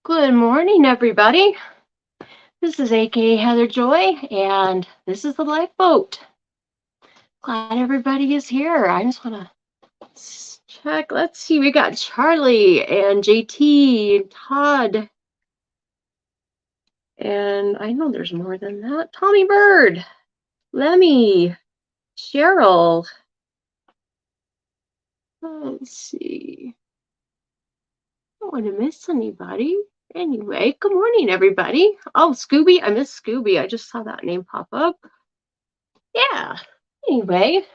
Good morning, everybody. This is AKA Heather Joy, and this is the Lifeboat. Glad everybody is here. I just want to check. Let's see. We got Charlie and JT and Todd. And I know there's more than that. Tommy Bird, Lemmy, Cheryl. Let's see. I don't want to miss anybody. Anyway, good morning, everybody. Oh, Scooby. I miss Scooby. I just saw that name pop up. Yeah. Anyway,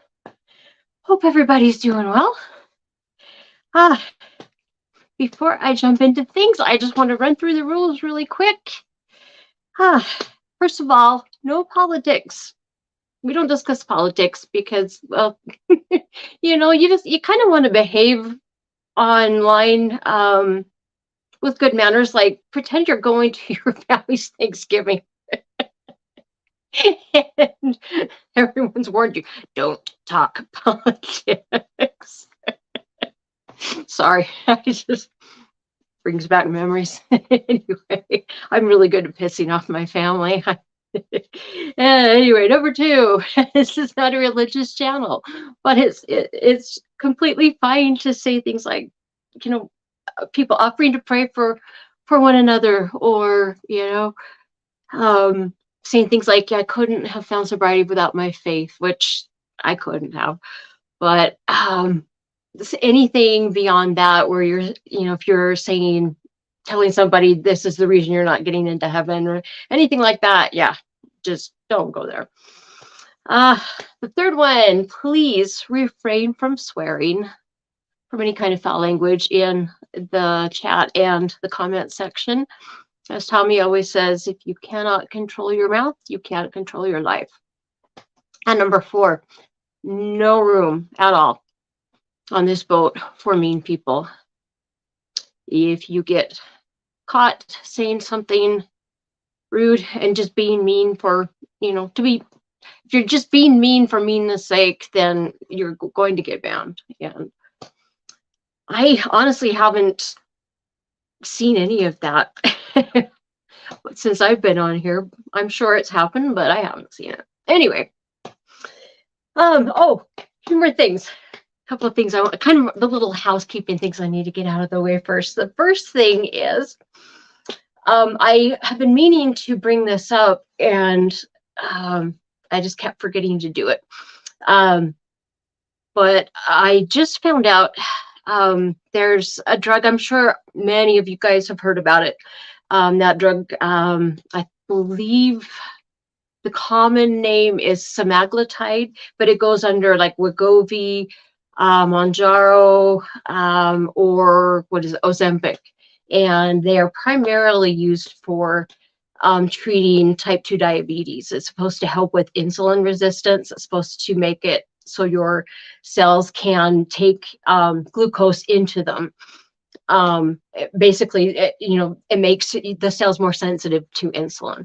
hope everybody's doing well. Ah, before I jump into things, I just want to run through the rules really quick. First of all, no politics. We don't discuss politics because, well, you kind of want to behave online with good manners, like pretend you're going to your family's Thanksgiving. And everyone's warned you, don't talk politics. Sorry, I just brings back memories. Anyway, I'm really good at pissing off my family. Anyway, number two, this is not a religious channel, but it's completely fine to say things like, people offering to pray for one another, or saying things like, I couldn't have found sobriety without my faith, which I couldn't have. But anything beyond that, where if you're telling somebody this is the reason you're not getting into heaven or anything like that, yeah, just don't go there. The third one, please refrain from swearing, from any kind of foul language in the chat and the comment section. As Tommy always says, if you cannot control your mouth, you can't control your life. And number four, no room at all on this boat for mean people. If you get caught saying something rude and just being mean for, if you're just being mean for meanness sake, then you're going to get banned. And I honestly haven't seen any of that since I've been on here. I'm sure it's happened, but I haven't seen it. Anyway, a few more things. Couple of things the little housekeeping things I need to get out of the way first. The first thing is, I have been meaning to bring this up, and I just kept forgetting to do it. But I just found out there's a drug. I'm sure many of you guys have heard about it. That drug, I believe the common name is semaglutide, but it goes under like Wegovy, Mounjaro, or what is it, Ozempic, and they are primarily used for treating type 2 diabetes. It's supposed to help with insulin resistance. It's supposed to make it so your cells can take glucose into them. Basically, it makes the cells more sensitive to insulin.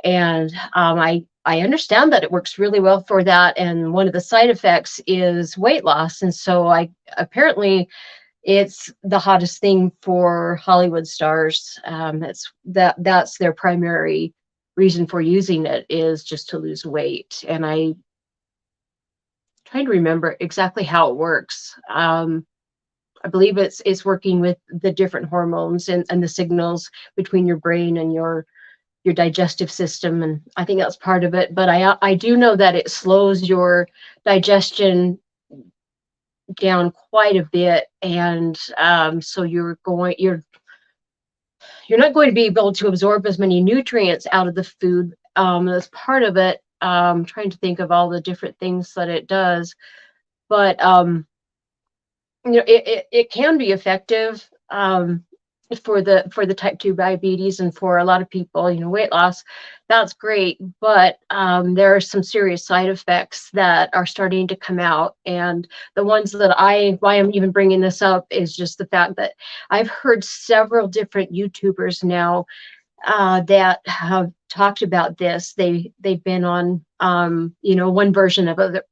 And I understand that it works really well for that. And one of the side effects is weight loss. And so apparently it's the hottest thing for Hollywood stars. That's their primary reason for using it, is just to lose weight. And I trying to remember exactly how it works. I believe it's working with the different hormones and the signals between your brain and your digestive system, and I think that's part of it. But I do know that it slows your digestion down quite a bit, and so you're not going to be able to absorb as many nutrients out of the food. That's part of it. Trying to think of all the different things that it does, but it can be effective for the type 2 diabetes, and for a lot of people, weight loss, that's great. But there are some serious side effects that are starting to come out. And the ones that why I'm even bringing this up is just the fact that I've heard several different YouTubers now that have talked about this. They've been on one version of it,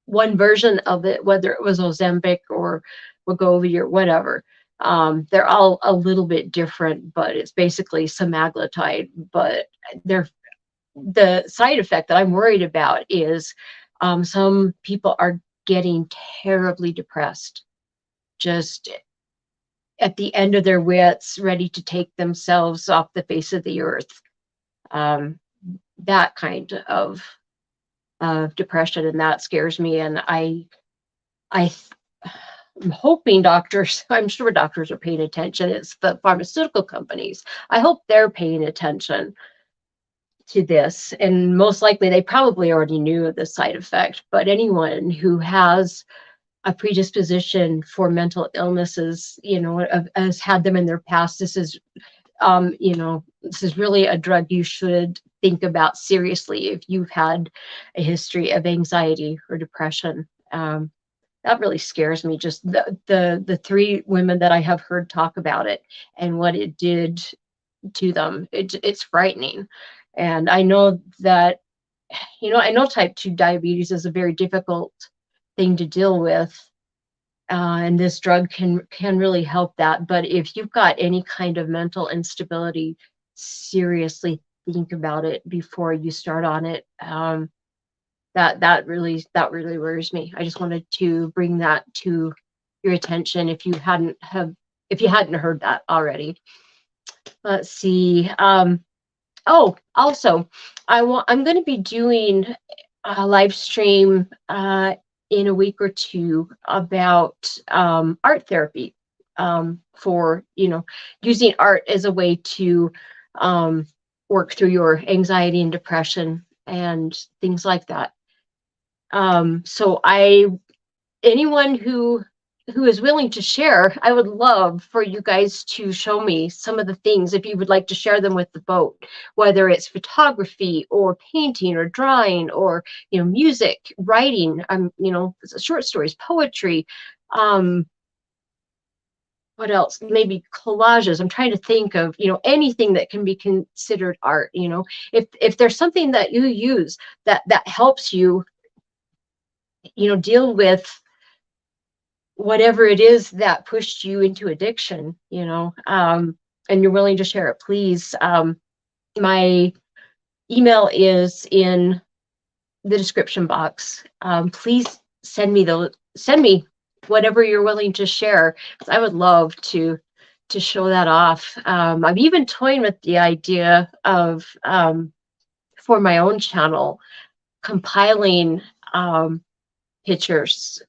whether it was Ozempic or Wegovy or whatever. They're all a little bit different, but it's basically semaglutide. But the side effect that I'm worried about is some people are getting terribly depressed, just at the end of their wits, ready to take themselves off the face of the earth. That kind of depression, and that scares me. And I'm hoping doctors, I'm sure doctors are paying attention. It's the pharmaceutical companies. I hope they're paying attention to this, and most likely they probably already knew of the side effect, but anyone who has a predisposition for mental illnesses, has had them in their past, this is this is really a drug you should think about seriously if you've had a history of anxiety or depression. That really scares me, just the three women that I have heard talk about it and what it did to them. It's frightening. And I know that, I know type 2 diabetes is a very difficult thing to deal with. And this drug can really help that. But if you've got any kind of mental instability, seriously think about it before you start on it. That really worries me. I just wanted to bring that to your attention if you hadn't heard that already. Let's see. Also, I'm going to be doing a live stream in a week or two about art therapy, for using art as a way to work through your anxiety and depression and things like that. So anyone who is willing to share, I would love for you guys to show me some of the things, if you would like to share them with the boat, whether it's photography or painting or drawing or, music, writing, short stories, poetry, what else? Maybe collages. I'm trying to think of, anything that can be considered art. If there's something that you use that helps you, deal with whatever it is that pushed you into addiction, and you're willing to share it, please. My email is in the description box. Please send me whatever you're willing to share, because I would love to show that off. I'm even toying with the idea of, for my own channel, compiling pictures,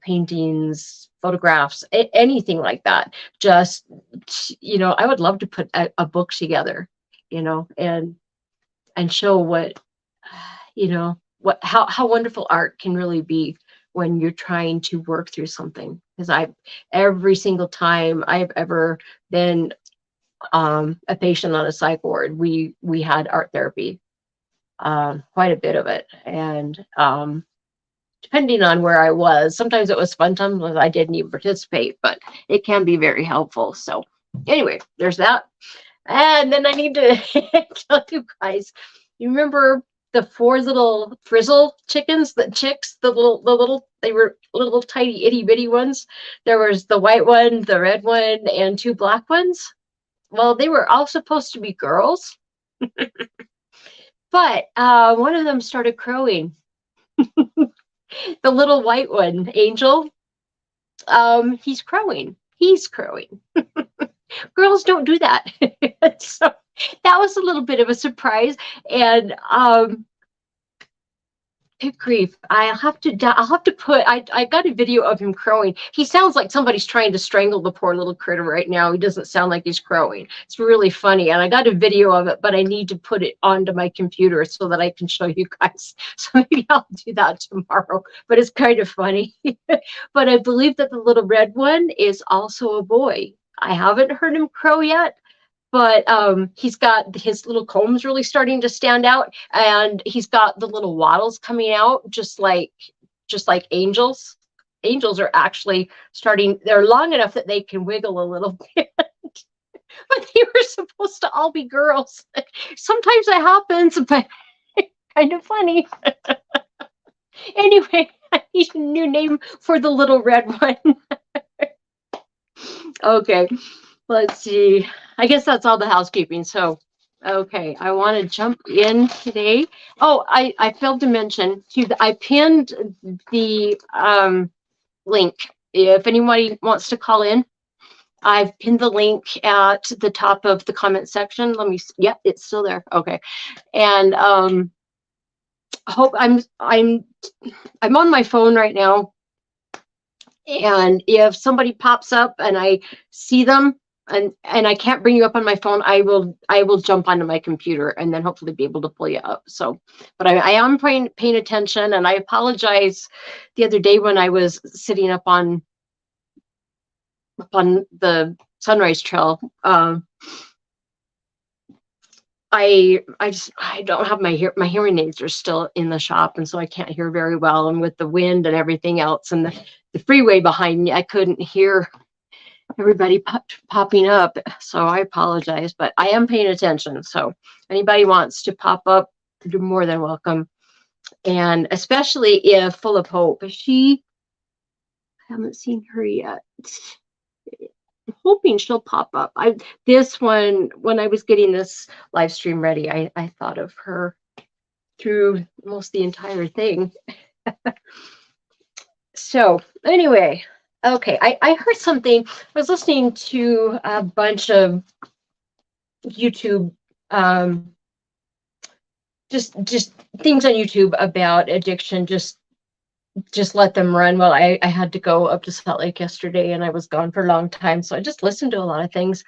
paintings, photographs, anything like that. Just, I would love to put a book together, and show what, how wonderful art can really be when you're trying to work through something. Because every single time I've ever been a patient on a psych ward, we had art therapy, quite a bit of it. And depending on where I was, sometimes it was fun, sometimes I didn't even participate, but it can be very helpful. So anyway, there's that. And then I need to tell you guys, you remember the 4 little frizzle chickens, the little, they were little tiny itty bitty ones. There was the white one, the red one, and 2 black ones. Well, they were all supposed to be girls, but one of them started crowing. The little white one, Angel, he's crowing. Girls don't do that. So that was a little bit of a surprise. And good grief, I'll have to put, I got a video of him crowing. He sounds like somebody's trying to strangle the poor little critter right now. He doesn't sound like he's crowing. It's really funny. And I got a video of it, but I need to put it onto my computer so that I can show you guys. So maybe I'll do that tomorrow, but it's kind of funny. But I believe that the little red one is also a boy. I haven't heard him crow yet, but he's got his little combs really starting to stand out, and he's got the little wattles coming out, just like Angels. Angels are actually they're long enough that they can wiggle a little bit. But they were supposed to all be girls. Sometimes that happens, but kind of funny. Anyway, I need a new name for the little red one. Okay, let's see. I guess that's all the housekeeping. So, okay, I want to jump in today. Oh, I failed to mention too. I pinned the link. If anybody wants to call in, I've pinned the link at the top of the comment section. Let me. Yep, it's still there. Okay, and hope I'm on my phone right now, and if somebody pops up and I see them and I can't bring you up on my phone, I will jump onto my computer and then hopefully be able to pull you up. So, but I am paying attention, and I apologize the other day when I was sitting up on the Sunrise Trail. I don't have my hearing aids are still in the shop, and so I can't hear very well. And with the wind and everything else, and the freeway behind me, I couldn't hear everybody popping up. So I apologize, but I am paying attention. So anybody wants to pop up, you're more than welcome. And especially if Full of Hope, I haven't seen her yet. I'm hoping she'll pop up. This one, when I was getting this live stream ready, I thought of her through most the entire thing. So anyway, okay, I heard something. I was listening to a bunch of YouTube, just things on YouTube about addiction. Just let them run. Well, I had to go up to Salt Lake yesterday, and I was gone for a long time, so I just listened to a lot of things.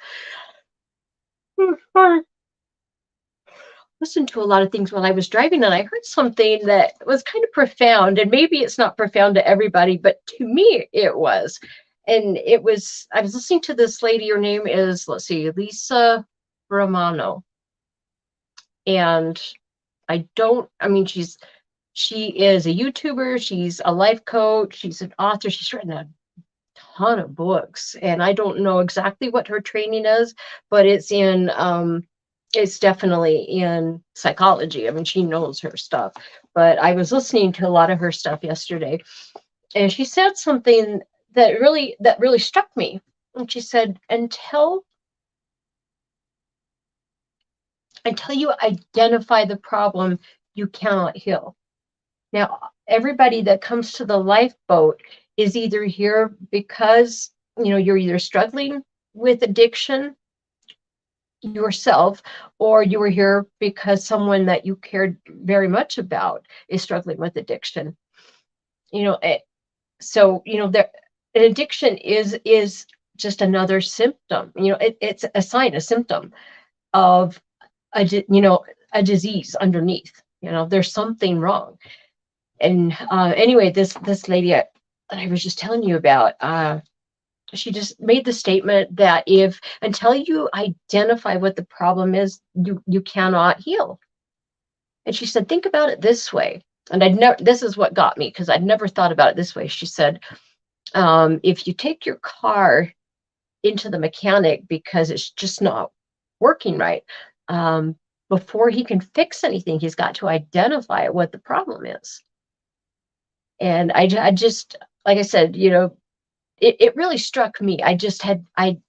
Listened to a lot of things while I was driving, and I heard something that was kind of profound, and maybe it's not profound to everybody, but to me it was. And I was listening to this lady. Her name is, let's see, Lisa Romano. And she is a YouTuber, she's a life coach, she's an author, she's written a ton of books, and I don't know exactly what her training is, but it's definitely in psychology. I mean, she knows her stuff. But I was listening to a lot of her stuff yesterday, and she said something that really struck me. And she said, until you identify the problem, you cannot heal. Now, everybody that comes to the lifeboat is either here because, you're either struggling with addiction yourself, or you were here because someone that you cared very much about is struggling with addiction. So, an addiction is just another symptom. It's a sign, a symptom of a disease underneath. There's something wrong. And anyway, this lady I was just telling you about, she just made the statement that until you identify what the problem is, you cannot heal. And she said, think about it this way. And this is what got me, because I'd never thought about it this way. She said, if you take your car into the mechanic because it's just not working right, before he can fix anything, he's got to identify what the problem is. And I just, like I said, it really struck me. I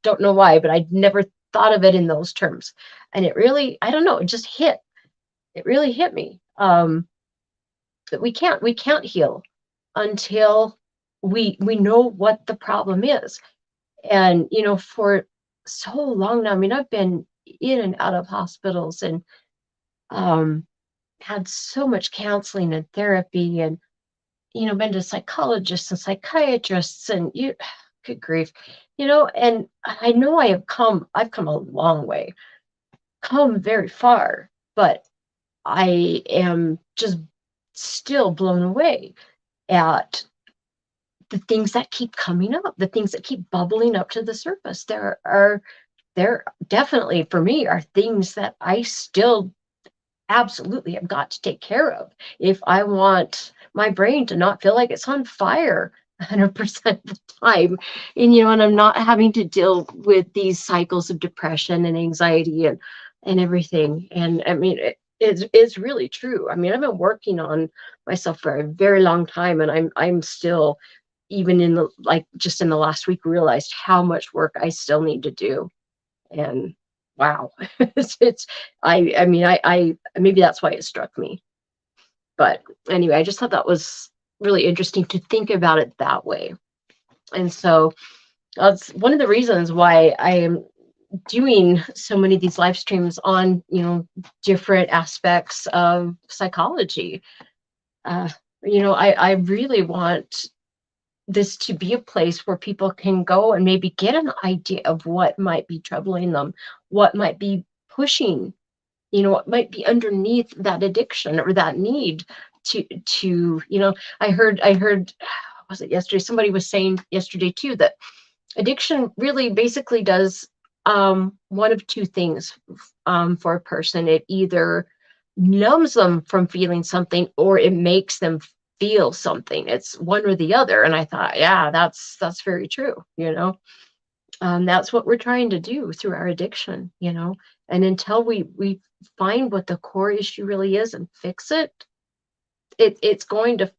don't know why, but I'd never thought of it in those terms. And it really, I don't know, it just hit. It really hit me. That we can't heal until we know what the problem is. And, for so long now, I mean, I've been in and out of hospitals, and had so much counseling and therapy, and been to psychologists and psychiatrists, and good grief, and I know I've come a long way, come very far, but I am just still blown away at the things that keep coming up, the things that keep bubbling up to the surface. There definitely, for me, are things that I still absolutely have got to take care of if I want my brain to not feel like it's on fire 100% of the time. And I'm not having to deal with these cycles of depression and anxiety and everything. And I mean, it's really true. I mean, I've been working on myself for a very long time, and I'm still even in the, like, just in the last week, realized how much work I still need to do. And wow, I mean, I maybe that's why it struck me. But anyway, I just thought that was really interesting to think about it that way. And so that's one of the reasons why I am doing so many of these live streams on, different aspects of psychology. Uh, I really want this to be a place where people can go and maybe get an idea of what might be troubling them, what might be pushing, what might be underneath that addiction or that need to. I heard, was it yesterday? Somebody was saying yesterday too that addiction really basically does one of two things for a person. It either numbs them from feeling something, or it makes them feel something. It's one or the other. And I thought, yeah, that's very true. That's what we're trying to do through our addiction. And until we find what the core issue really is and fix it, it's going to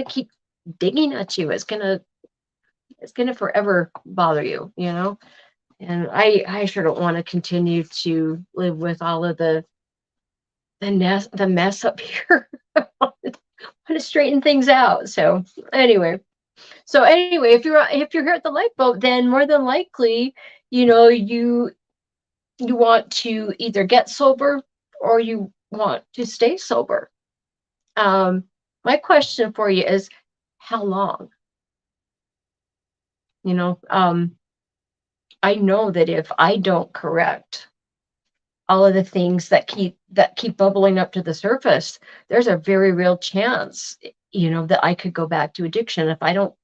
keep digging at you. It's gonna forever bother you. And I sure don't want to continue to live with all of the mess up here. I want to straighten things out. So anyway, if you're here at the lifeboat, then more than likely, you want to either get sober or you want to stay sober. My question for you is, how long? I know that if I don't correct all of the things that keep bubbling up to the surface, there's a very real chance, that I could go back to addiction if I don't,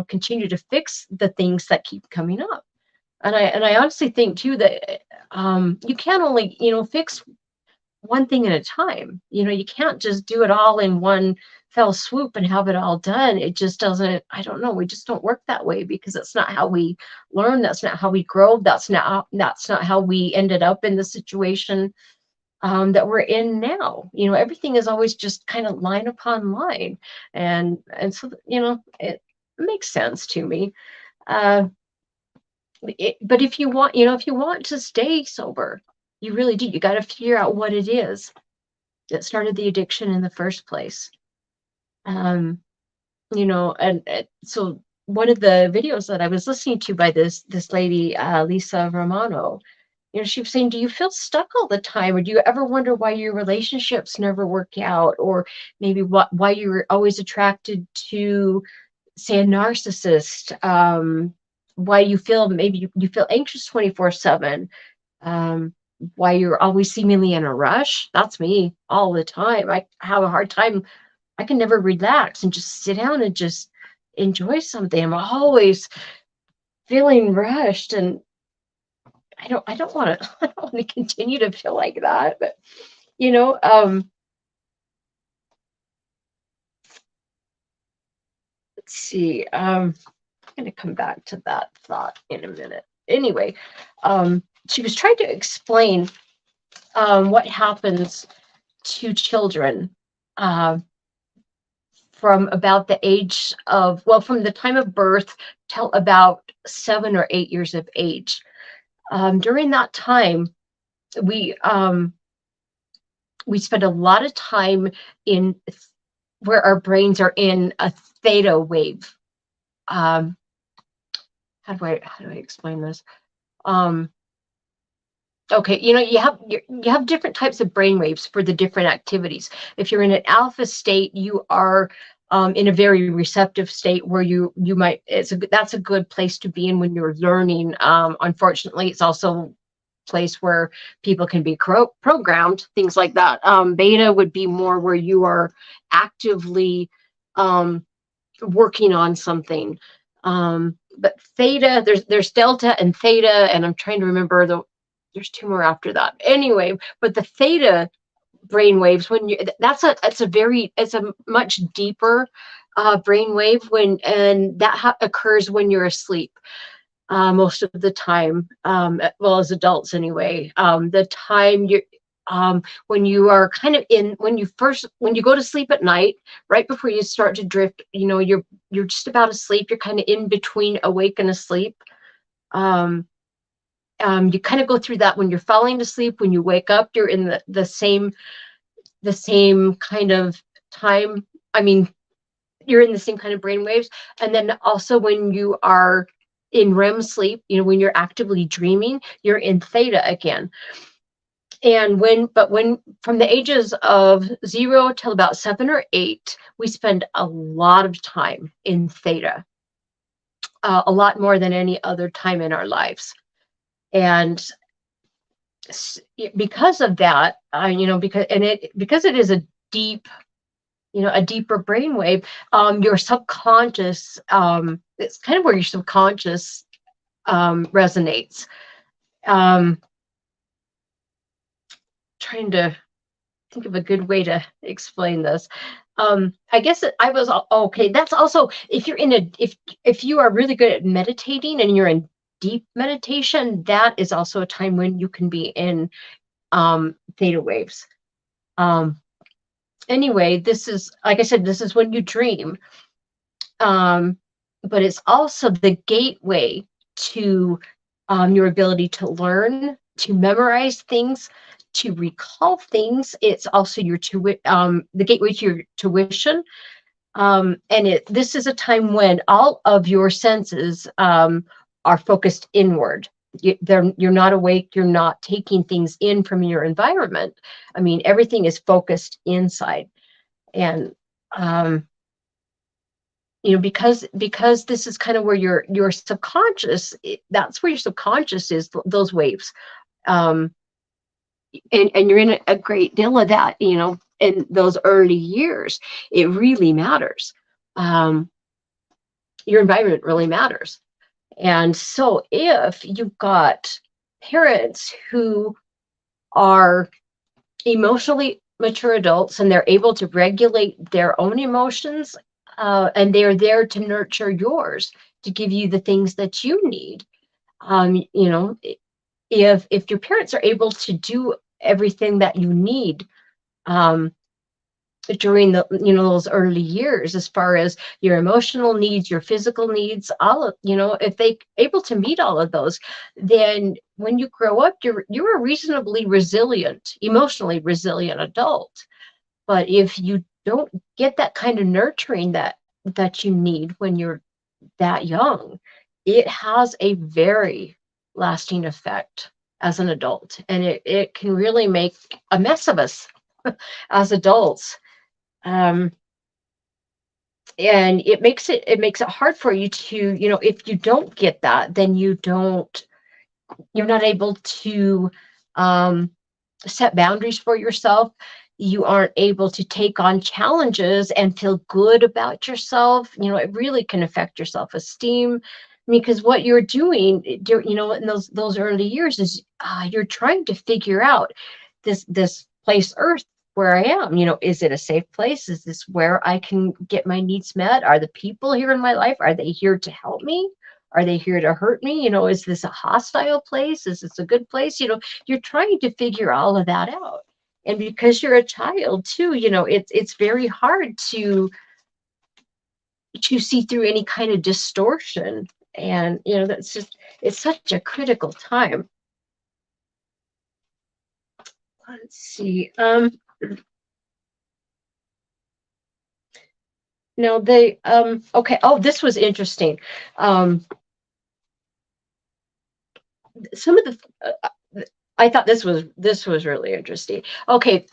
continue to fix the things that keep coming up. And I honestly think too that you can't only, fix one thing at a time. You can't just do it all in one fell swoop and have it all done. It just doesn't, I don't know, we just don't work that way, because that's not how we learn. That's not how we grow. That's not how we ended up in the situation that we're in now. Everything is always just kind of line upon line. And so, it makes sense to me. But if you want to stay sober, you really do. You got to figure out what it is that started the addiction in the first place. And so one of the videos that I was listening to by this lady, Lisa Romano, she was saying, do you feel stuck all the time? Or do you ever wonder why your relationships never work out? Or maybe why you're always attracted to, say, a narcissist? Why you feel, maybe you feel anxious 24/7? Why you're always seemingly in a rush? That's me all the time. I have a hard time. I can never relax and just sit down and just enjoy something. I'm always feeling rushed, and I don't want to I don't want to continue to feel like that. But let's see. I'm going to come back to that thought in a minute. Anyway, she was trying to explain what happens to children from about the age of, from the time of birth till about 7 or 8 years of age. During that time, we spend a lot of time in where our brains are in a theta wave. How do I explain this? Okay, you have different types of brain waves for the different activities. If you're in an alpha state, you are in a very receptive state where you might, that's a good place to be in when you're learning. Unfortunately, it's also a place where people can be programmed, things like that. Beta would be more where you are actively working on something. But theta, there's delta and theta, and I'm trying to remember there's two more after that. Anyway, but the theta brain waves, it's a much deeper brain wave and that occurs when you're asleep most of the time. Well, as adults anyway, the time when you are kind of when you go to sleep at night, right before you start to drift, you're just about asleep. You're kind of in between awake and asleep. Um, you kind of go through that when you're falling asleep. When you wake up, you're in the same kind of time. I mean, you're in the same kind of brain waves. And then also when you are in REM sleep, when you're actively dreaming, you're in theta again. And when from the ages of 0 till about 7 or 8, we spend a lot of time in theta, a lot more than any other time in our lives. And because of that, because it is a deep, a deeper brainwave, your subconscious, it's kind of where your subconscious resonates. Trying to think of a good way to explain this. I guess I was okay. That's also if you're if you are really good at meditating and you're in deep meditation, that is also a time when you can be in theta waves. Anyway, this is, like I said, this is when you dream. But it's also the gateway to your ability to learn, to memorize things, to recall things. It's also the gateway to your tuition. And this is a time when all of your senses are focused inward. You're not awake. You're not taking things in from your environment. I mean, everything is focused inside. And because this is kind of where your subconscious, that's where your subconscious is, those waves. And you're in a great deal of that, in those early years. It really matters. Your environment really matters. And so if you've got parents who are emotionally mature adults and they're able to regulate their own emotions, and they're there to nurture yours, to give you the things that you need. If your parents are able to do everything that you need during those early years, as far as your emotional needs, your physical needs, all of, if they able to meet all of those, then when you grow up, you're a reasonably resilient, emotionally resilient adult. But if you don't get that kind of nurturing that you need when you're that young, it has a very lasting effect as an adult. And it can really make a mess of us as adults. And it makes it hard for you to, if you don't get that, then you're not able to set boundaries for yourself. You aren't able to take on challenges and feel good about yourself. It really can affect your self-esteem, because what you're doing, in those early years is you're trying to figure out this place, Earth, where I am. Is it a safe place? Is this where I can get my needs met? Are the people here in my life, are they here to help me? Are they here to hurt me? Is this a hostile place? Is this a good place? You're trying to figure all of that out. And because you're a child too, it's very hard to see through any kind of distortion. And, it's such a critical time. Let's see. Now okay. Oh, this was interesting. Some of the, I thought this was really interesting. Okay.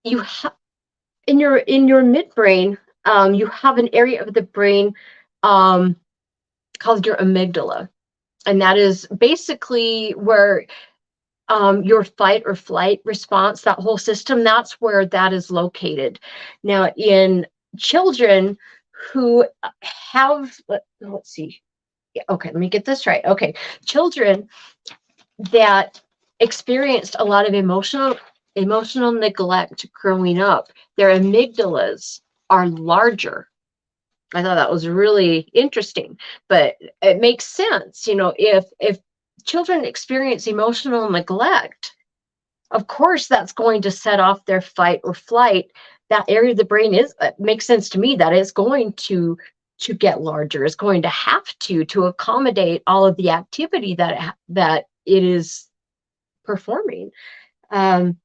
You have in your midbrain, you have an area of the brain called your amygdala, and that is basically where your fight or flight response, that whole system, that's where that is located. Now, in children who have, let's see, okay, let me get this right. Okay, children that experienced a lot of emotional neglect growing up, their amygdalas are larger. I thought that was really interesting, but it makes sense. If children experience emotional neglect, of course, that's going to set off their fight or flight. That area of the brain is makes sense to me that it's going to get larger. It's going to have to accommodate all of the activity that it is performing. And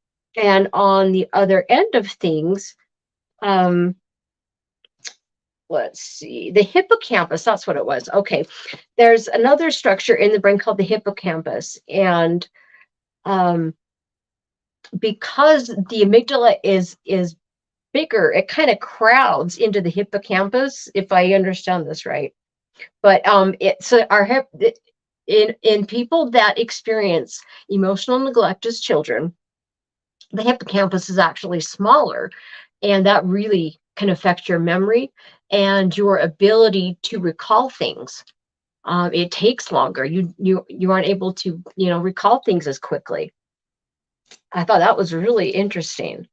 on the other end of things, um, let's see, the hippocampus, that's what it was. Okay, there's another structure in the brain called the hippocampus. And because the amygdala is bigger, it kind of crowds into the hippocampus, if I understand this right. But so our hip in people that experience emotional neglect as children, the hippocampus is actually smaller, and that really can affect your memory and your ability to recall things. It takes longer. You aren't able to recall things as quickly. I thought that was really interesting.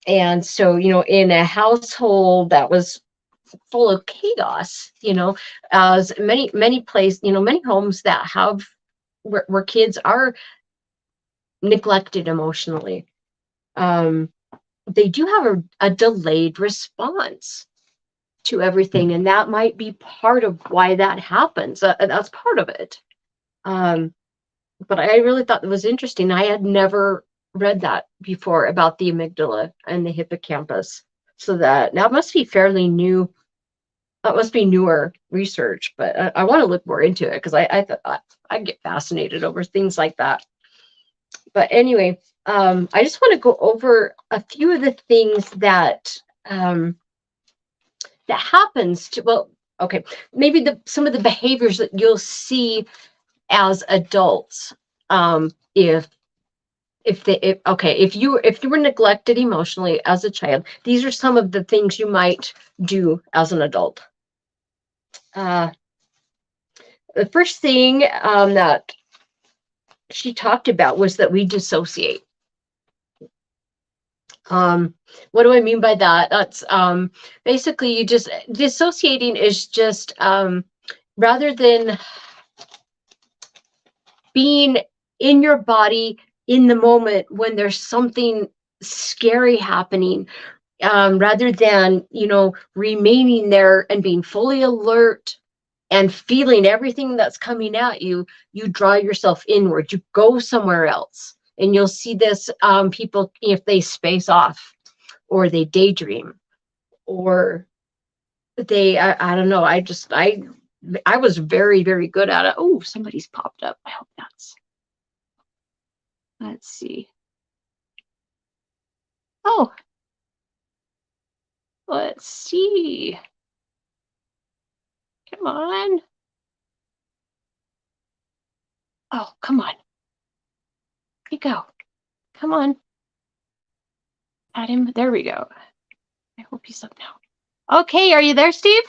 And so, in a household that was full of chaos, as many places, many homes that have where kids are neglected emotionally, they do have a delayed response to everything, and that might be part of why that happens. That's part of it. But I really thought that was interesting. I had never read that before about the amygdala and the hippocampus. So that must be fairly new. That must be newer research, but I want to look more into it because I get fascinated over things like that. But anyway, I just want to go over a few of the things that that happens to, well, okay, maybe some of the behaviors that you'll see as adults, if you were neglected emotionally as a child, these are some of the things you might do as an adult. The first thing that she talked about was that we dissociate. What do I mean by that? That's basically you just dissociating is just rather than being in your body in the moment when there's something scary happening, rather than remaining there and being fully alert and feeling everything that's coming at you, you draw yourself inward, you go somewhere else. And you'll see this, people, if they space off or they daydream or I don't know, I was very, very good at it. Oh, somebody's popped up. I hope let's see. Oh, let's see. Come on. Oh, come on. Here you go. Come on. Add him. There we go. I hope he's up now. Okay, are you there, Steve?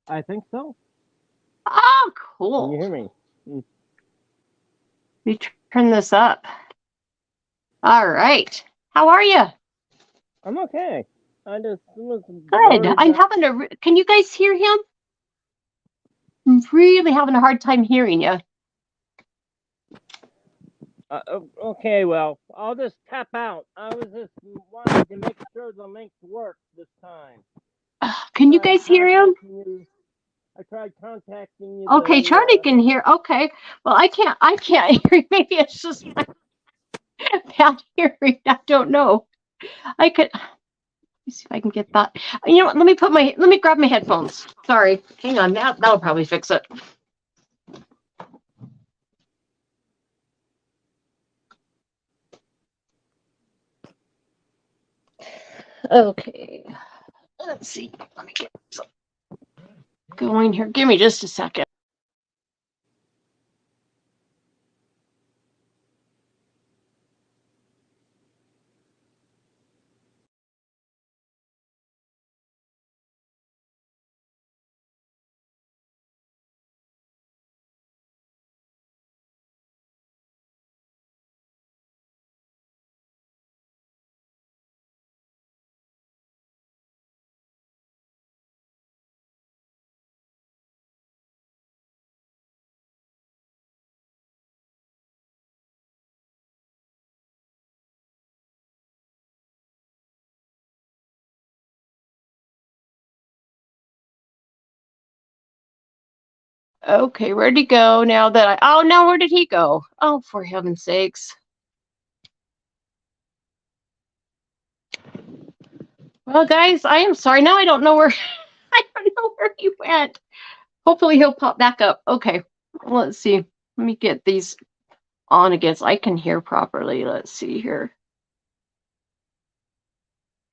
I think so. Oh, Can cool. you hear me? Let me turn this up. All right. How are you? I'm okay. I just was Good. worried I'm that. having can you guys hear him? I'm really having a hard time hearing you. Okay, well, I'll just tap out. I was just wanting to make sure the links work this time. Can you guys hear him? I tried contacting you. Okay, Charlie can hear. Okay. Well, I can't hear you. Maybe it's just my bad hearing. I don't know. I could Let me see if I can get that. You know what? Let me grab my headphones. Sorry. Hang on. That'll probably fix it. Okay. Let's see. Let me get some going here. Give me just a second. Okay, where'd he go now that oh no, where did he go? Oh, for heaven's sakes. Well, guys, I am sorry. Now I don't know where I don't know where he went. Hopefully he'll pop back up. Okay, let's see. Let me get these on again so I can hear properly. Let's see here.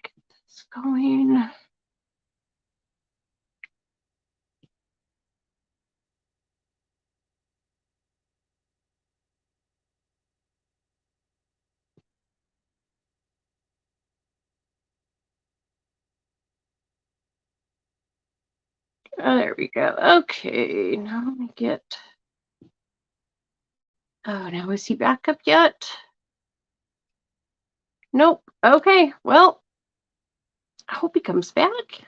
Get this going. Oh, there we go. Okay, now let me get. Oh, now is he back up yet? Nope. Okay, well, I hope he comes back.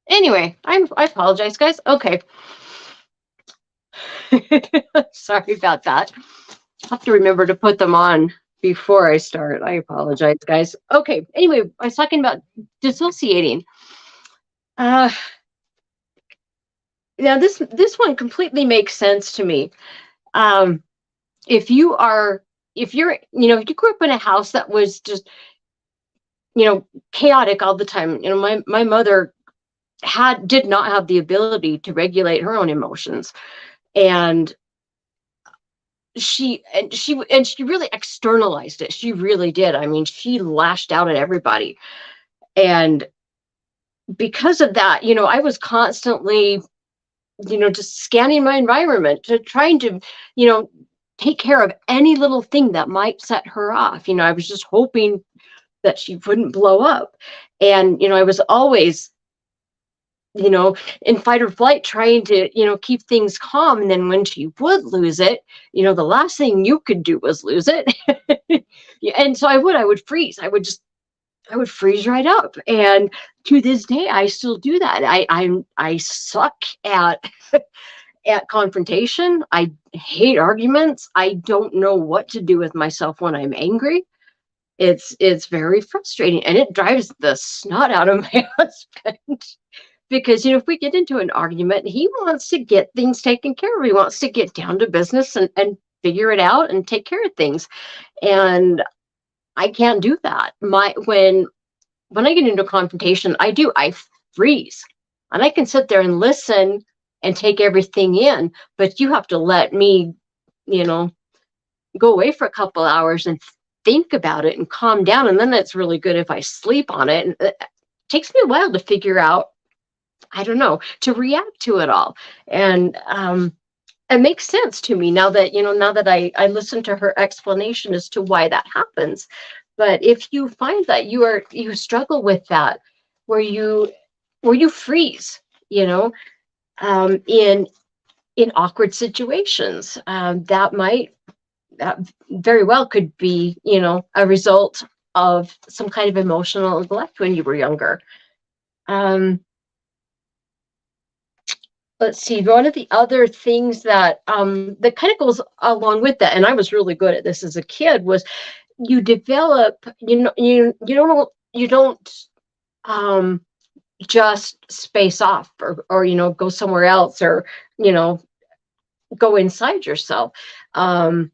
Anyway, I apologize, guys. Okay. Sorry about that. I have to remember to put them on before I start. I apologize, guys. Okay. Anyway, I was talking about dissociating. Uh, Now this one completely makes sense to me. Um, if you are, if you're, if you grew up in a house that was just, chaotic all the time. My mother did not have the ability to regulate her own emotions, and she really externalized it. She really did. I mean, she lashed out at everybody, and because of that, I was constantly, just scanning my environment to trying to, you know, take care of any little thing that might set her off. I was just hoping that she wouldn't blow up. And, I was always, in fight or flight, trying to, keep things calm. And then when she would lose it, the last thing you could do was lose it. Yeah, and so I would freeze. I would freeze right up. And to this day, I still do that. I suck at confrontation. I hate arguments. I don't know what to do with myself when I'm angry. It's very frustrating, and it drives the snot out of my husband because if we get into an argument, he wants to get things taken care of. He wants to get down to business and figure it out and take care of things. And I can't do that. When I get into a confrontation, I freeze. And I can sit there and listen and take everything in, but you have to let me, you know, go away for a couple hours and think about it and calm down. And then it's really good if I sleep on it. And it takes me a while to figure out, I don't know, to react to it all. And it makes sense to me now that I listen to her explanation as to why that happens. But if you find that you struggle with that, where you freeze, you know, in awkward situations, that very well could be, a result of some kind of emotional neglect when you were younger. Um, let's see. One of the other things that kind of goes along with that, and I was really good at this as a kid, was you develop, you don't just space off or go somewhere else or you know go inside yourself. um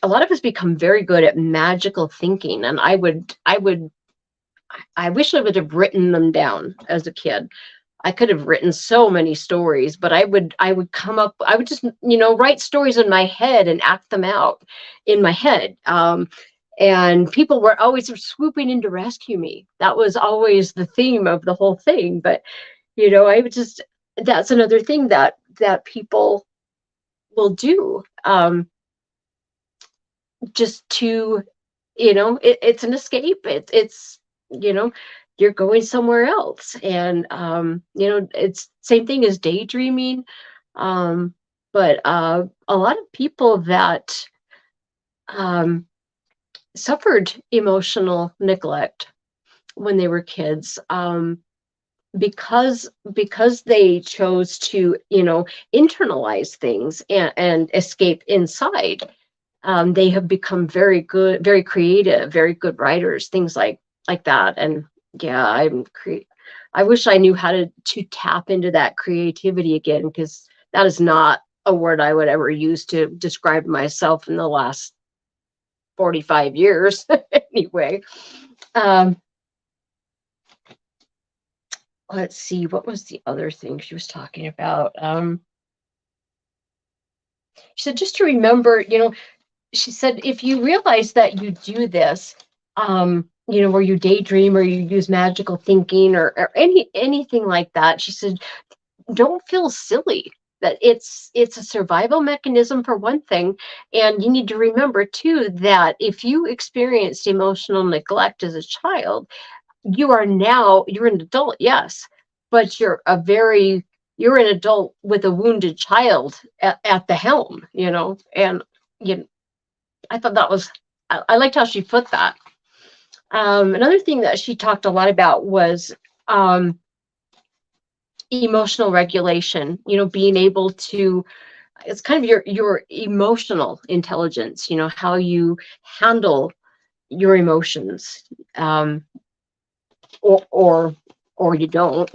a lot of us become very good at magical thinking, and I wish I would have written them down as a kid. I could have written so many stories, but I would just, write stories in my head and act them out in my head. And people were always swooping in to rescue me. That was always the theme of the whole thing. But, I would just, that's another thing that people will do, just to, it's an escape. It's, you know, you're going somewhere else. And, it's same thing as daydreaming. But a lot of people that um, suffered emotional neglect when they were kids, because they chose to, internalize things and escape inside. They have become very good, very creative, very good writers, things like that. And yeah, I wish I knew how to tap into that creativity again, because that is not a word I would ever use to describe myself in the last 45 years anyway. Um, let's see, what was the other thing she was talking about? She said, just to remember, she said, if you realize that you do this, where you daydream or you use magical thinking or anything like that, she said, don't feel silly. That it's a survival mechanism for one thing, and you need to remember too that if you experienced emotional neglect as a child, you're an adult, yes, but you're an adult with a wounded child at the helm, and you I thought that was, I liked how she put that. Another thing that she talked a lot about was um, emotional regulation, being able to, it's kind of your emotional intelligence, how you handle your emotions, or or you don't.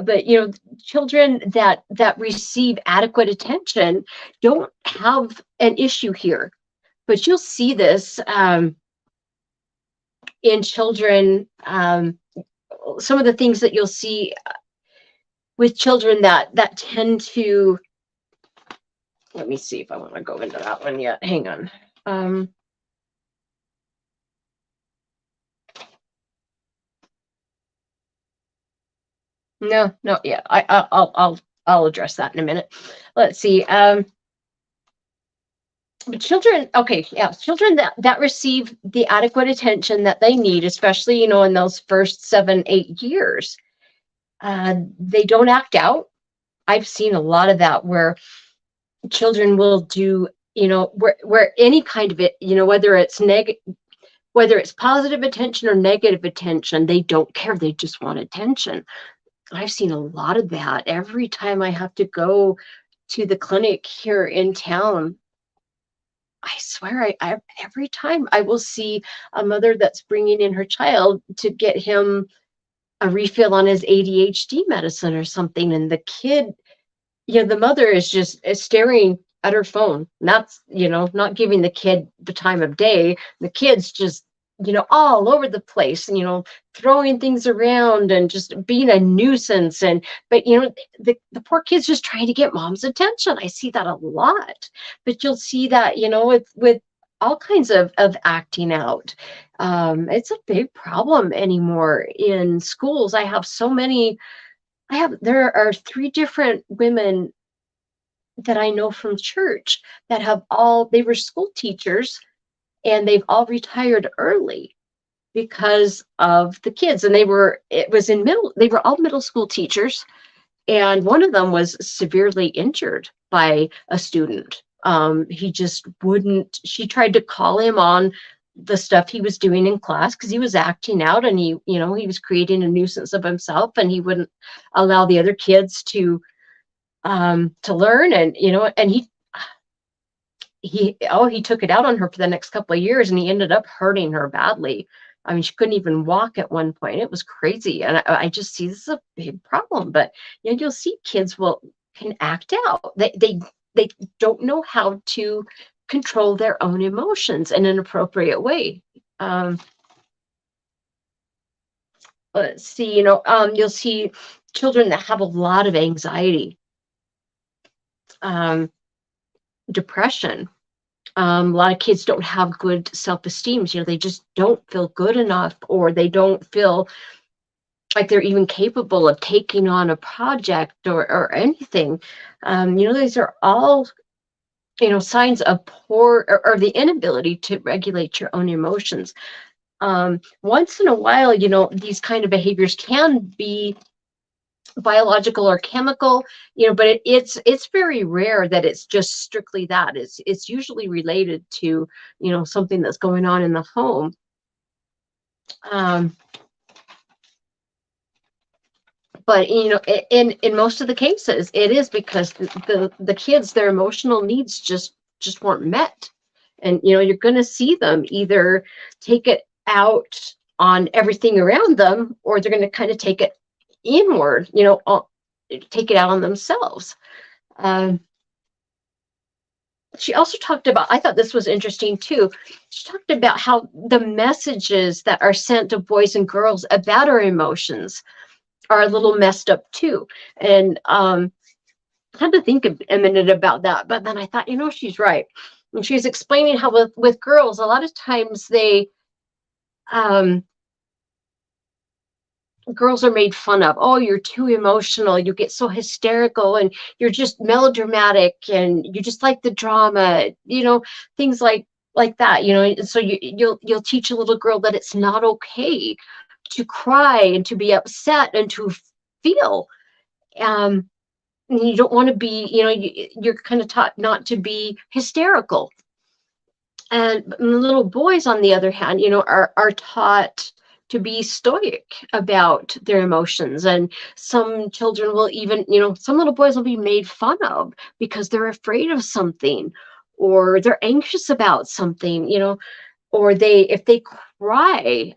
But children that receive adequate attention don't have an issue here, but you'll see this in children. Some of the things that you'll see with children that tend to, let me see if I want to go into that one yet. Hang on. No, yeah, I'll address that in a minute. Let's see. Children, okay, yeah, children that receive the adequate attention that they need, especially in those first 7-8 years, they don't act out. I've seen a lot of that where children will do, where any kind of it, whether it's positive attention or negative attention, they don't care. They just want attention. I've seen a lot of that every time I have to go to the clinic here in town. I swear, I every time I will see a mother that's bringing in her child to get him a refill on his ADHD medicine or something, and the kid, the mother is staring at her phone, not giving the kid the time of day. The kid's just, all over the place, and, throwing things around and just being a nuisance. But, the poor kid's just trying to get mom's attention. I see that a lot, but you'll see that, with all kinds of acting out. It's a big problem anymore in schools. There are 3 different women that I know from church that they were school teachers, and they've all retired early because of the kids. And they were all middle school teachers. And one of them was severely injured by a student. He just wouldn't, she tried to call him on the stuff he was doing in class because he was acting out, and he was creating a nuisance of himself, and he wouldn't allow the other kids to learn. And he took it out on her for the next couple of years, and he ended up hurting her badly. I mean, she couldn't even walk at one point. It was crazy. And I just see this is a big problem. But you'll see kids can act out. They don't know how to control their own emotions in an appropriate way. Let's see, you'll see children that have a lot of anxiety, depression. A lot of kids don't have good self-esteem. They just don't feel good enough, or they don't feel like they're even capable of taking on a project or anything. These are all, signs of poor or the inability to regulate your own emotions. Once in a while, these kind of behaviors can be biological or chemical, but it's very rare that it's just strictly that. It's usually related to, something that's going on in the home. But in most of the cases, it is because the kids, their emotional needs just weren't met. And you're going to see them either take it out on everything around them, or they're going to kind of take it inward, take it out on themselves. Um, she also talked about, I thought this was interesting too. She talked about how the messages that are sent to boys and girls about our emotions are a little messed up too. And I had to think a minute about that, but then I thought, she's right. And she's explaining how with girls, a lot of times um, girls are made fun of. Oh, you're too emotional. You get so hysterical and you're just melodramatic and you just like the drama, things like that, and so you'll teach a little girl that it's not okay to cry and to be upset and to feel. And you don't want to be, you're kind of taught not to be hysterical. And little boys, on the other hand, are taught to be stoic about their emotions. And some children will even, some little boys will be made fun of because they're afraid of something or they're anxious about something, or if they cry,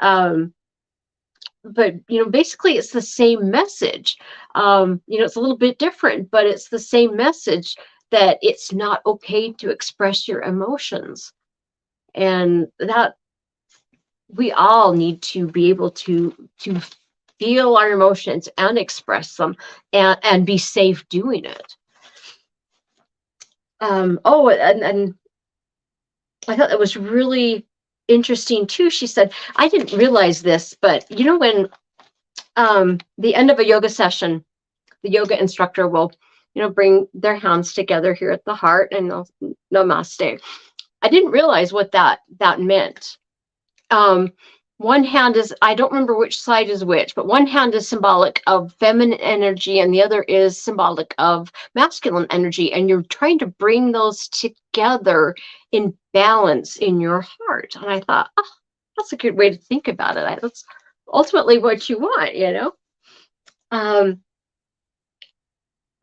but basically it's the same message. It's a little bit different, but it's the same message that it's not okay to express your emotions, and that we all need to be able to feel our emotions and express them and be safe doing it. And I thought that was really interesting too. She said, I didn't realize this, but when the end of a yoga session, the yoga instructor will, bring their hands together here at the heart and they'll namaste. I didn't realize what that meant. One hand is, I don't remember which side is which, but one hand is symbolic of feminine energy and the other is symbolic of masculine energy. And you're trying to bring those together in balance in your heart. And I thought, oh, that's a good way to think about it. That's ultimately what you want.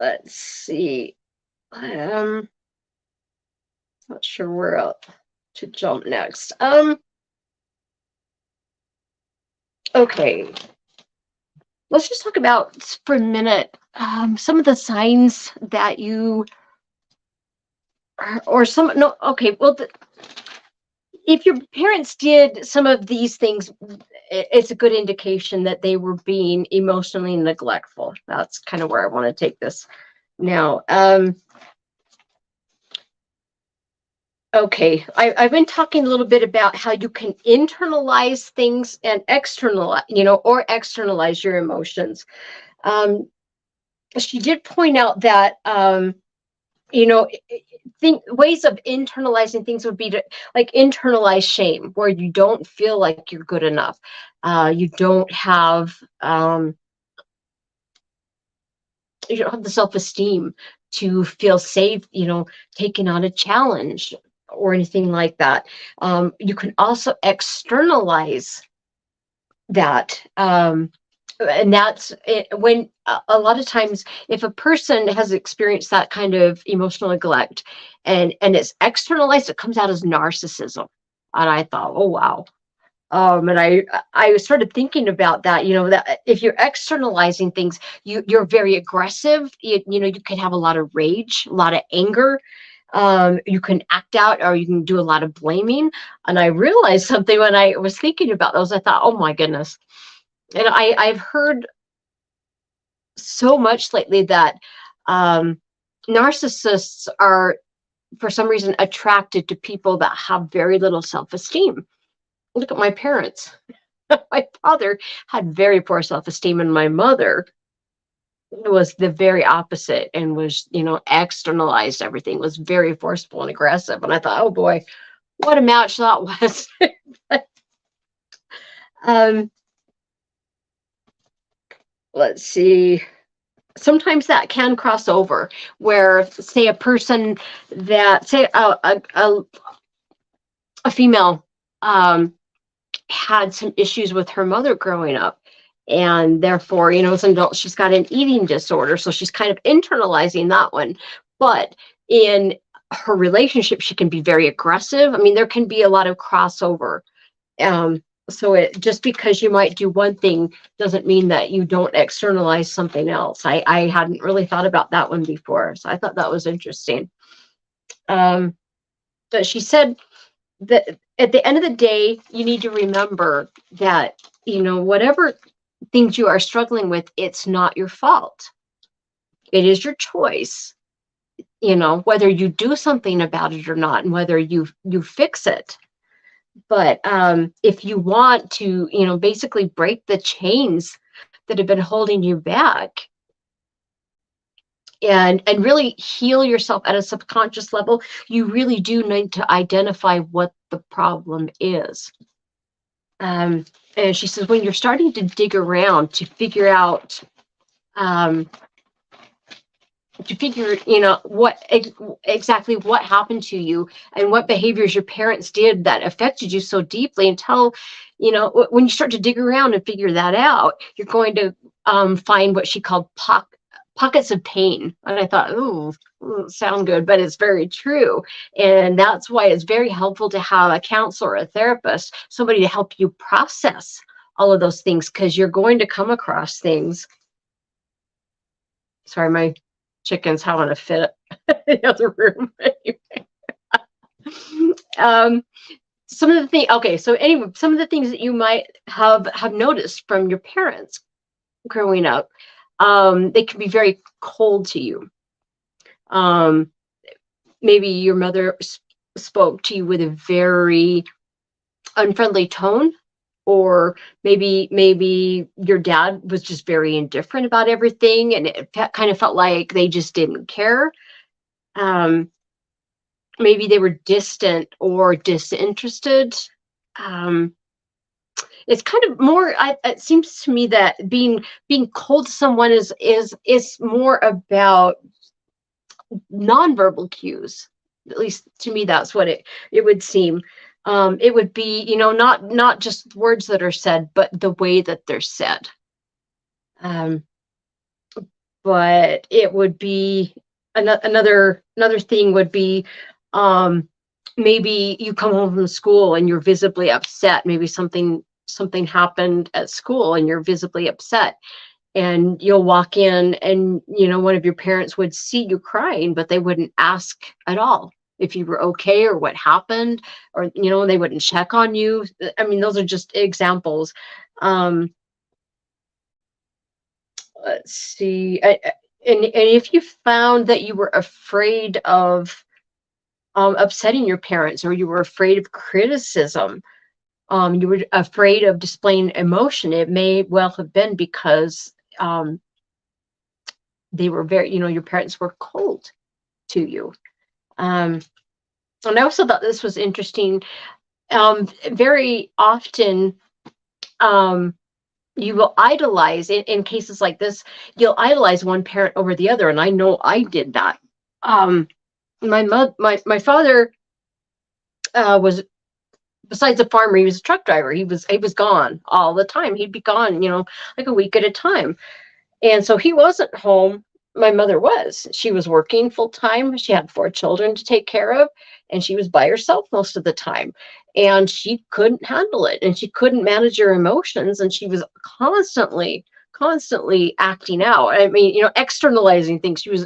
Let's see. Not sure where else to jump next. Okay. Let's just talk about for a minute some of the signs that you or some no okay well if your parents did some of these things, it's a good indication that they were being emotionally neglectful. That's kind of where I want to take this now. Okay, I've been talking a little bit about how you can internalize things and externalize your emotions. She did point out that think ways of internalizing things would be to like internalize shame, where you don't feel like you're good enough. You don't have the self-esteem to feel safe, taking on a challenge or anything like that. You can also externalize that. And that's it, when a lot of times if a person has experienced that kind of emotional neglect and it's externalized, it comes out as narcissism. And I thought, oh wow. And I started thinking about that, that if you're externalizing things, you're very aggressive. You can have a lot of rage, a lot of anger. You can act out or you can do a lot of blaming. And I realized something when I was thinking about those. I thought, oh my goodness. And I've heard so much lately that narcissists are, for some reason, attracted to people that have very little self-esteem. Look at my parents. My father had very poor self-esteem, and my mother was the very opposite and was, externalized everything, was very forceful and aggressive. And I thought, oh boy, what a match that was. um, let's see. Sometimes that can cross over where, say, a person that, say, a female had some issues with her mother growing up. And therefore, she's got an eating disorder. So she's kind of internalizing that one. But in her relationship, she can be very aggressive. I mean, there can be a lot of crossover. So it just because you might do one thing doesn't mean that you don't externalize something else. I hadn't really thought about that one before, so I thought that was interesting. Um, but she said that at the end of the day, you need to remember that, whatever things you are struggling with, it's not your fault. It is your choice, whether you do something about it or not, and whether you fix it. But if you want to, basically break the chains that have been holding you back, and really heal yourself at a subconscious level, you really do need to identify what the problem is. And she says, when you're starting to dig around to figure out, um, what exactly what happened to you and what behaviors your parents did that affected you so deeply, until, when you start to dig around and figure that out, you're going to find what she called pockets of pain. And I thought, ooh, sound good, but it's very true. And that's why it's very helpful to have a counselor or a therapist, somebody to help you process all of those things, because you're going to come across things. Sorry, my chicken's having a fit in the other room. um, some of the things. Okay, so anyway, some of the things that you might have noticed from your parents growing up, they can be very cold to you. Maybe your mother spoke to you with a very unfriendly tone, or maybe your dad was just very indifferent about everything, and it kind of felt like they just didn't care. Um, Maybe they were distant or disinterested. Um, it's kind of more. It seems to me that being cold to someone is more about nonverbal cues. At least to me, that's what it would seem. It would be, not just words that are said, but the way that they're said. Um, but it would be another thing would be, um, maybe you come home from school and you're visibly upset. Maybe something happened at school and you're visibly upset, and you'll walk in and one of your parents would see you crying, but they wouldn't ask at all if you were okay or what happened, or they wouldn't check on you. I mean, those are just examples. um let's see. And if you found that you were afraid of upsetting your parents, or you were afraid of criticism, you were afraid of displaying emotion, it may well have been because they were very, your parents were cold to you. Um, and I also thought this was interesting. Very often, um, you will idolize, in cases like this, you'll idolize one parent over the other. And I know I did that. My father was, besides a farmer, he was a truck driver. He was gone all the time. He'd be gone, like a week at a time. And so he wasn't home. My mother was. She was working full time. She had 4 children to take care of, and she was by herself most of the time. And she couldn't handle it, and she couldn't manage her emotions, and she was constantly acting out. I mean, externalizing things. She was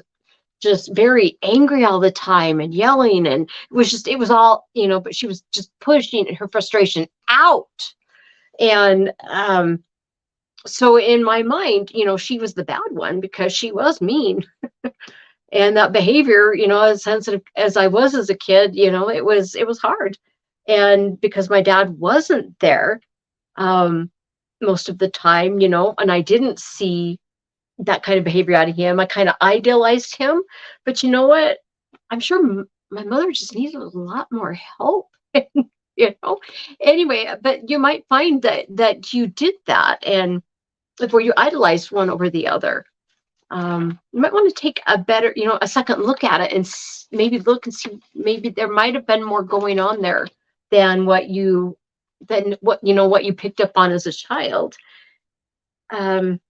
just very angry all the time and yelling, and it was all, but she was just pushing her frustration out. And so in my mind, she was the bad one because she was mean. And that behavior, as sensitive as I was as a kid, it was hard. And because my dad wasn't there um most of the time, and I didn't see that kind of behavior out of him, I kind of idealized him. But you know what? I'm sure my mother just needed a lot more help. you know anyway, but you might find that you did that, and where you idolized one over the other. You might want to take a second look at it, and maybe look and see, maybe there might have been more going on there than what you picked up on as a child. Um,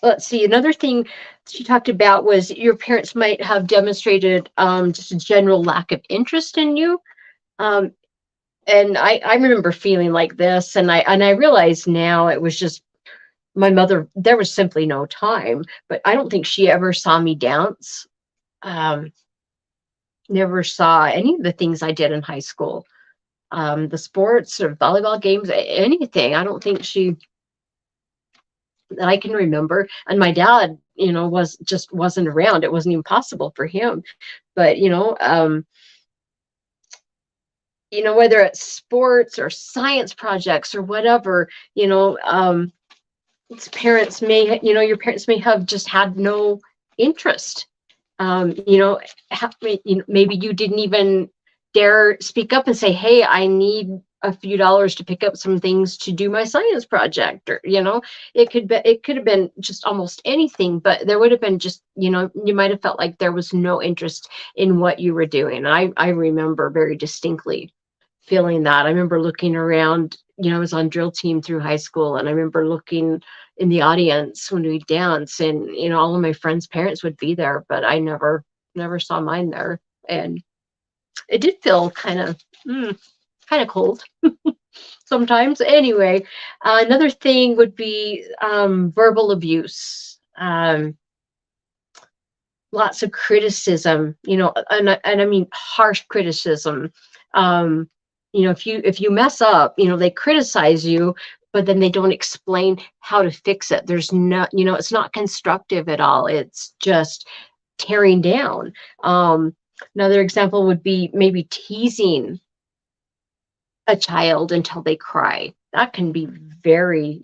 let's see. Another thing she talked about was your parents might have demonstrated just a general lack of interest in you. Um, and I remember feeling like this, and I realize now it was just my mother. There was simply no time, but I don't think she ever saw me dance. Um, Never saw any of the things I did in high school, the sports or volleyball games, anything. I don't think she that I can remember. And my dad, was just wasn't around. It wasn't even possible for him. But whether it's sports or science projects or whatever, your parents may have just had no interest. Maybe you didn't even dare speak up and say, hey, I need a few dollars to pick up some things to do my science project, or it could have been just almost anything, but there would have been just, you might have felt like there was no interest in what you were doing. I remember very distinctly feeling that. I remember looking around, I was on drill team through high school, and I remember looking in the audience when we dance, and all of my friends' parents would be there, but I never saw mine there. And it did feel kind of cold sometimes. Anyway, another thing would be verbal abuse. Lots of criticism, and I mean harsh criticism. If you mess up, they criticize you, but then they don't explain how to fix it. There's not, it's not constructive at all. It's just tearing down. Another example would be maybe teasing a child until they cry. That can be very,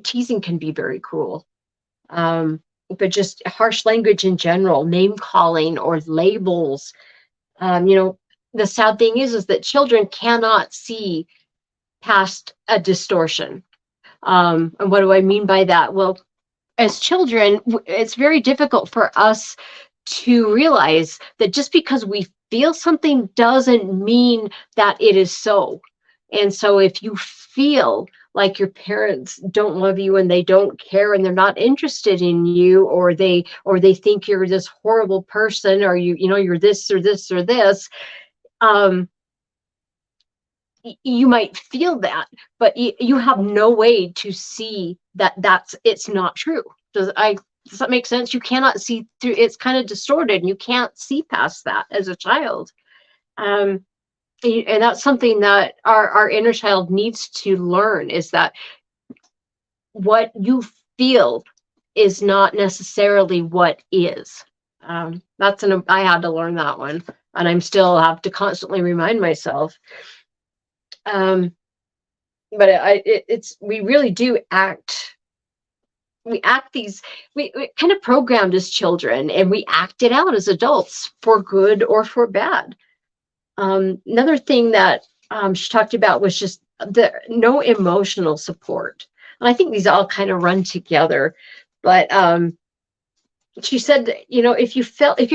teasing can be very cruel. But just harsh language in general, name calling or labels. The sad thing is that children cannot see past a distortion. And what do I mean by that? Well, as children, it's very difficult for us to realize that just because we feel something doesn't mean that it is so. And so if you feel like your parents don't love you and they don't care and they're not interested in you, or they think you're this horrible person, or you're this or this or this, you might feel that, but you have no way to see that it's not true. Does that make sense? You cannot see through. It's kind of distorted, and you can't see past that as a child. And that's something that our inner child needs to learn, is that what you feel is not necessarily what is. I had to learn that one, and I'm still have to constantly remind myself. But we really do act. We kind of programmed as children, and we act it out as adults, for good or for bad. Another thing that she talked about was just the no emotional support. And I think these all kind of run together. But she said that, if you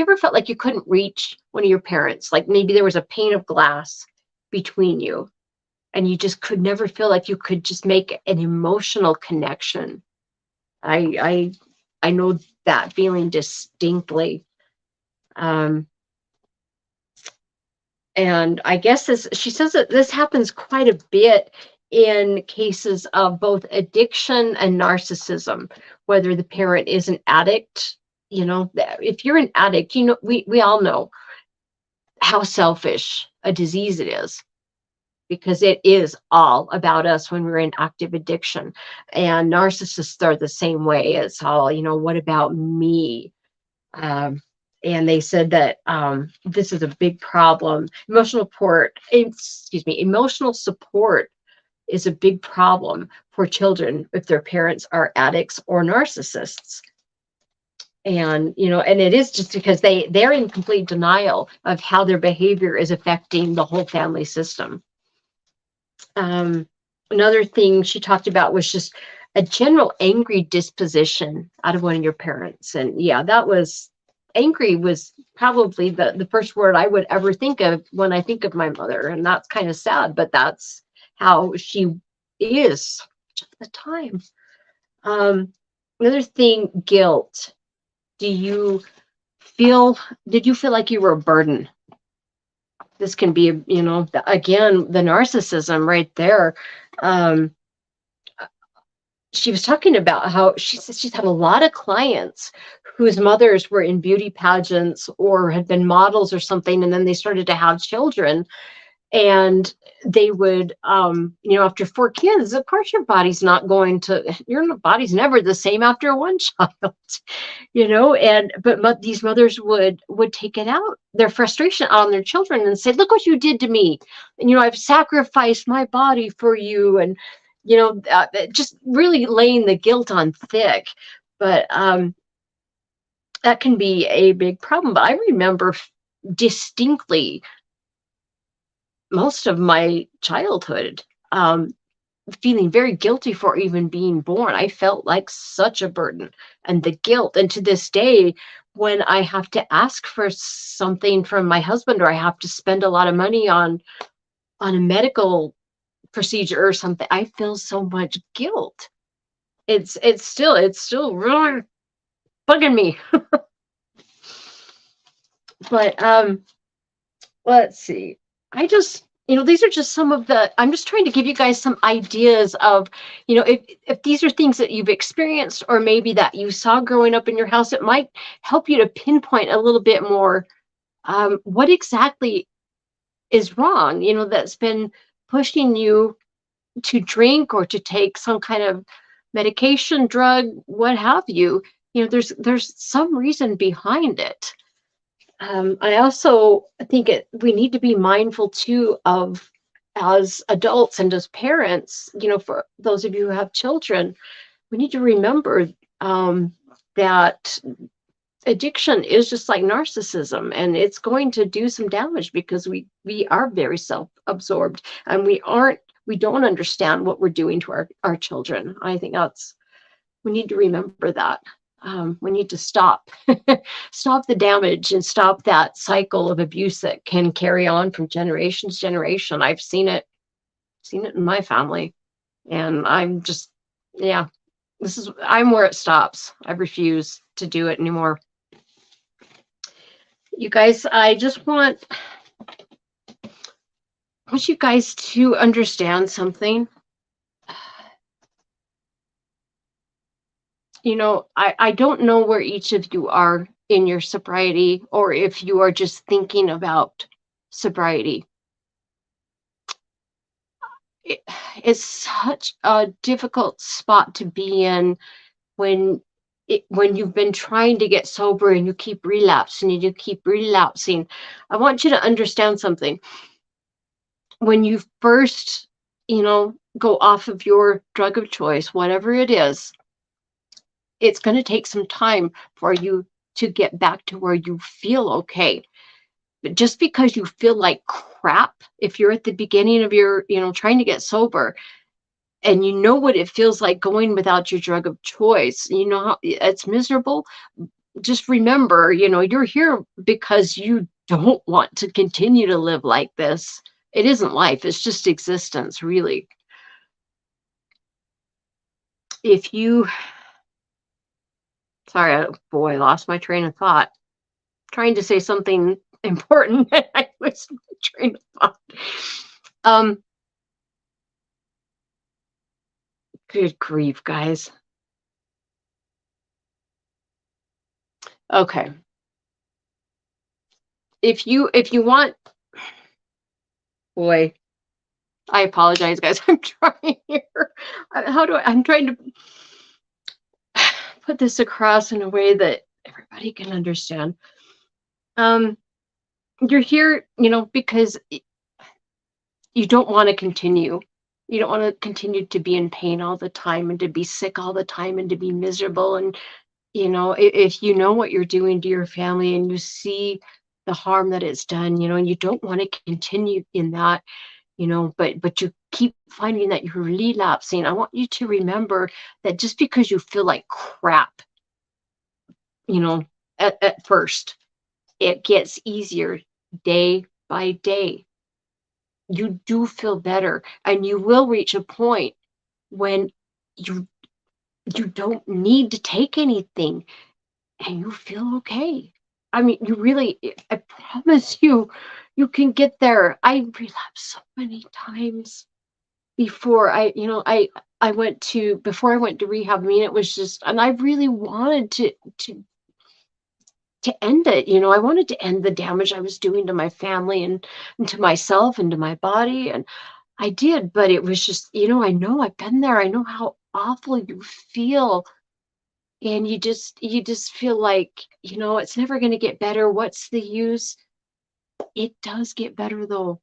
ever felt like you couldn't reach one of your parents, like maybe there was a pane of glass between you, and you just could never feel like you could just make an emotional connection. I know that feeling distinctly. And I guess she says that this happens quite a bit in cases of both addiction and narcissism, whether the parent is an addict. If you're an addict, we all know how selfish a disease it is, because it is all about us when we're in active addiction. And narcissists are the same way. It's all, what about me? And they said that this is a big problem. Emotional support is a big problem for children if their parents are addicts or narcissists. And and it is just because they're in complete denial of how their behavior is affecting the whole family system. Another thing she talked about was just a general angry disposition out of one of your parents. And yeah, angry was probably the first word I would ever think of when I think of my mother. And that's kind of sad, but that's how she is at the time. Another thing, guilt. Did you feel like you were a burden? this can be, again, the narcissism right there. Um, she was talking about how she says she's had a lot of clients whose mothers were in beauty pageants or had been models or something, and then they started to have children, and they would, after 4 kids, of course your body's never the same after one child. But these mothers would take it out, their frustration on their children, and say, look what you did to me, and I've sacrificed my body for you, and just really laying the guilt on thick. But that can be a big problem. But I remember distinctly most of my childhood, feeling very guilty for even being born. I felt like such a burden, and the guilt. And to this day, when I have to ask for something from my husband, or I have to spend a lot of money on a medical procedure or something, I feel so much guilt. It's still really bugging me. But let's see. I just, these are just some of I'm just trying to give you guys some ideas of, if these are things that you've experienced, or maybe that you saw growing up in your house, it might help you to pinpoint a little bit more, what exactly is wrong, that's been pushing you to drink or to take some kind of medication, drug, what have you. There's some reason behind it. I also think we need to be mindful too of, as adults and as parents, for those of you who have children, we need to remember, that addiction is just like narcissism, and it's going to do some damage, because we are very self-absorbed, and we don't understand what we're doing to our children. I think we need to remember that. We need to stop the damage, and stop that cycle of abuse that can carry on from generation to generation. I've seen it in my family, and I'm just, yeah, I'm where it stops. I refuse to do it anymore. You guys, I just want you guys to understand something. I don't know where each of you are in your sobriety, or if you are just thinking about sobriety. It's such a difficult spot to be in when you've been trying to get sober, and you keep relapsing and you keep relapsing. I want you to understand something. When you first, go off of your drug of choice, whatever it is, it's going to take some time for you to get back to where you feel okay. But just because you feel like crap, if you're at the beginning of your, trying to get sober, and you know what it feels like going without your drug of choice, how it's miserable, just remember, you're here because you don't want to continue to live like this. It isn't life, it's just existence, really. If you, sorry, boy, I lost my train of thought. Trying to say something important, I lost my train of thought. Good grief, guys. Okay. If you want, boy, I apologize, guys. I'm trying here. I'm trying to put this across in a way that everybody can understand. You're here, because you don't want to continue. You don't want to continue to be in pain all the time, and to be sick all the time, and to be miserable. And, if you know what you're doing to your family, and you see the harm that it's done, and you don't want to continue in that, but you keep finding that you're relapsing. I want you to remember that just because you feel like crap, at first, it gets easier day by day. You do feel better, and you will reach a point when you don't need to take anything, and you feel okay. I mean, you really, I promise you, You can get there. I relapsed so many times before I went to before I went to rehab. I mean, it was just, and I really wanted to to end it. I wanted to end the damage I was doing to my family and to myself and to my body. And I did, but it was just, I know I've been there. I know how awful you feel. And you just feel like, it's never going to get better. What's the use? It does get better though.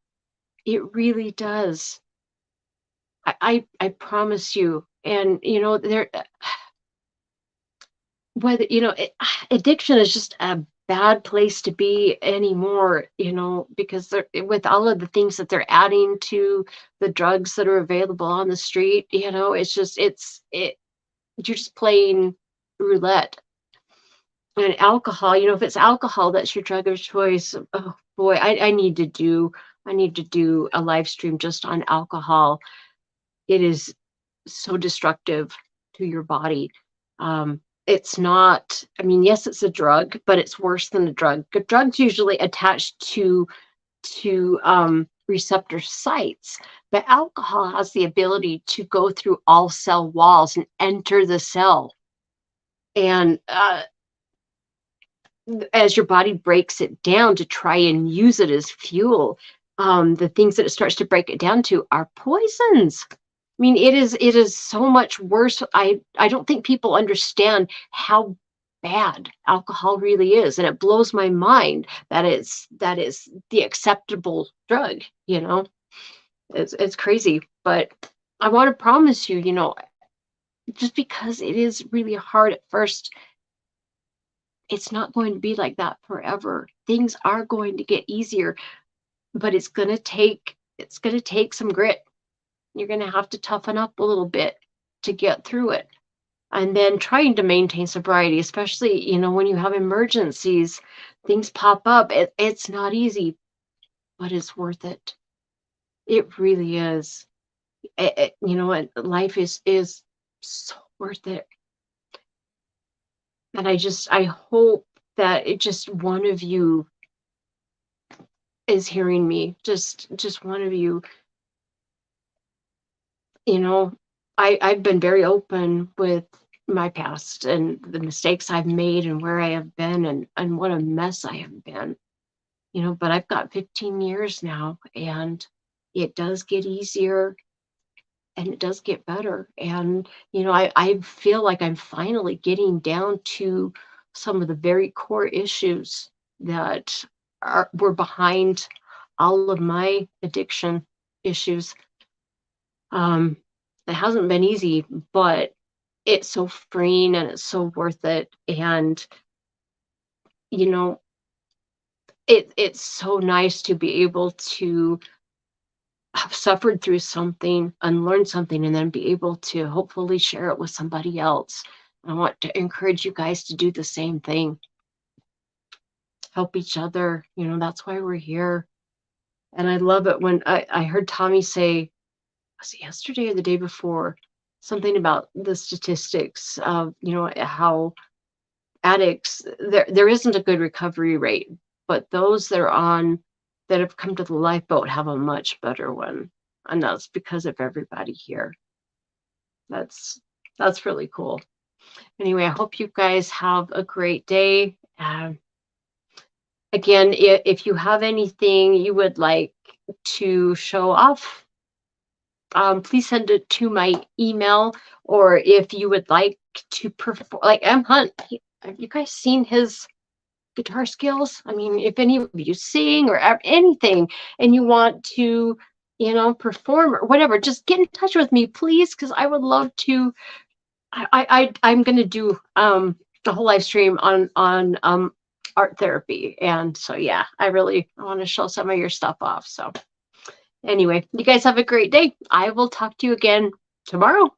It really does. I promise you. And there whether addiction is just a bad place to be anymore, because with all of the things that they're adding to the drugs that are available on the street, it's just you're just playing roulette. And alcohol, if it's alcohol that's your drug of choice, oh boy, I need to do a live stream just on alcohol. It is so destructive to your body. It's not, I mean, yes, it's a drug, but it's worse than a drug. Drugs usually attach to receptor sites, but alcohol has the ability to go through all cell walls and enter the cell. And as your body breaks it down to try and use it as fuel, the things that it starts to break it down to are poisons. I mean, it is so much worse. I don't think people understand how bad alcohol really is, and it blows my mind that is the acceptable drug. It's crazy, but I want to promise you, just because it is really hard at first, it's not going to be like that forever. Things are going to get easier, but it's going to take some grit. You're going to have to toughen up a little bit to get through it. And then trying to maintain sobriety, especially, when you have emergencies, things pop up. It's not easy, but it's worth it. It really is. And life is so worth it. And I hope that it just one of you is hearing me. Just one of you. you know, I've been very open with my past and the mistakes I've made and where I have been and what a mess I have been. But I've got 15 years now, and it does get easier and it does get better. And, I feel like I'm finally getting down to some of the very core issues that were behind all of my addiction issues. Um, it hasn't been easy, but it's so freeing and it's so worth it. And, you know, it's so nice to be able to have suffered through something and learn something and then be able to hopefully share it with somebody else. I want to encourage you guys to do the same thing. Help each other. That's why we're here. And I love it when I heard Tommy say, was it yesterday or the day before, something about the statistics of, how addicts, there isn't a good recovery rate, but those that have come to the lifeboat have a much better one. And that's because of everybody here. That's really cool. Anyway, I hope you guys have a great day. Again, if you have anything you would like to show off, please send it to my email, or if you would like to perform, like M. Hunt, have you guys seen his guitar skills? I mean, if any of you sing or anything and you want to, perform or whatever, just get in touch with me, please, because I would love to. I'm going to do the whole live stream on art therapy, and so yeah, I want to show some of your stuff off. So anyway, you guys have a great day. I will talk to you again tomorrow.